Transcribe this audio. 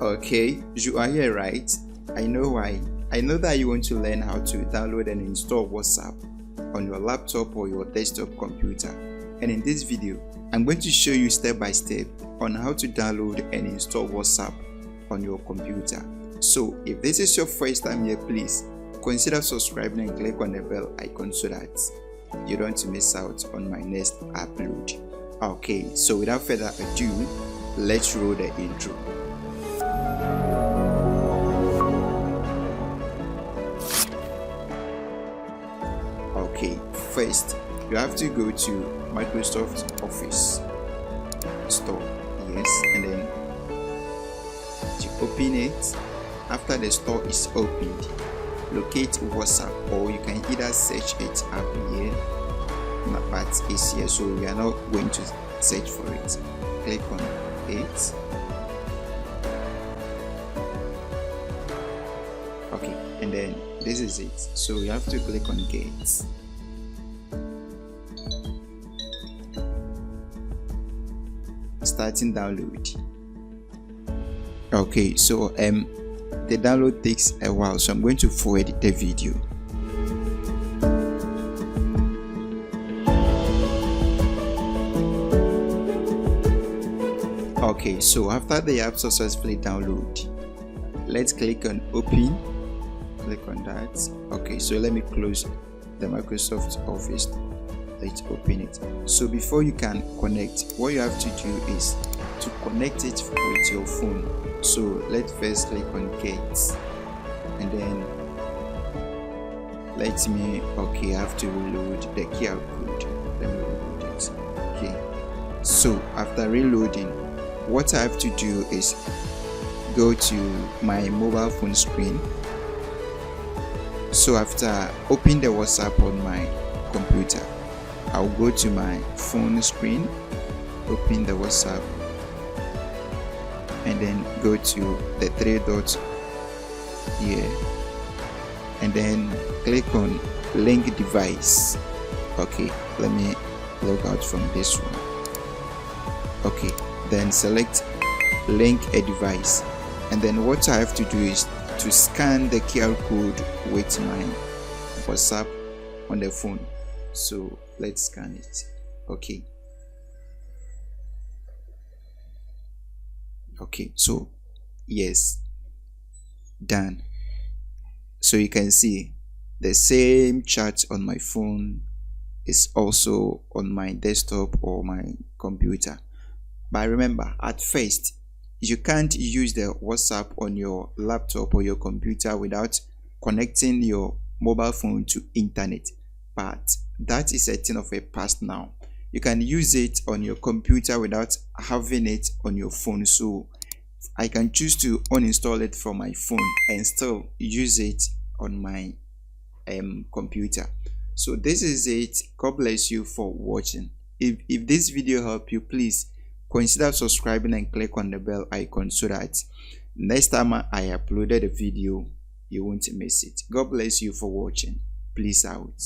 Okay, you are here, right? I know why. I know that you want to learn how to download and install WhatsApp on your laptop or your desktop computer. And in this video, I'm going to show you step by step on how to download and install WhatsApp on your computer. So if this is your first time here, please consider subscribing and click on the bell icon so that you don't miss out on my next upload. Okay, so without further ado, let's roll the intro. Okay, first you have to go to Microsoft Office store, yes, and then to open it. After the store is opened, locate WhatsApp, or you can either search it up here, but it's here, so we are not going to search for it. Click on it. Okay, and then this is it, so you have to click on get. Starting download. Okay, so the download takes a while, so I'm going to forward the video. Okay, so after the app successfully download, let's click on open. Click on that. Okay, so let me close the Microsoft Office. Let's open it. So before you can connect, what you have to do is to connect it with your phone. So let's first click on get, and then let me, okay, I have to reload the QR code. Let me reload it. Okay, so after reloading, what I have to do is go to my mobile phone screen. So after opening the WhatsApp on my computer, I'll go to my phone screen, open the WhatsApp, and then go to the three dots here, and then click on link device. Okay, let me log out from this one. Okay, then select link a device, and then what I have to do is to scan the QR code with my WhatsApp on the phone. So let's scan it. Okay, so yes, done. So you can see the same chat on my phone is also on my desktop or my computer. But remember, at first you can't use the WhatsApp on your laptop or your computer without connecting your mobile phone to internet. But that is a thing of a past now. You can use it on your computer without having it on your phone. So I can choose to uninstall it from my phone and still use it on my computer. So this is it. God bless you for watching. If this video helped you, please consider subscribing and click on the bell icon so that next time I uploaded a video, you won't miss it. God bless you for watching. Please out.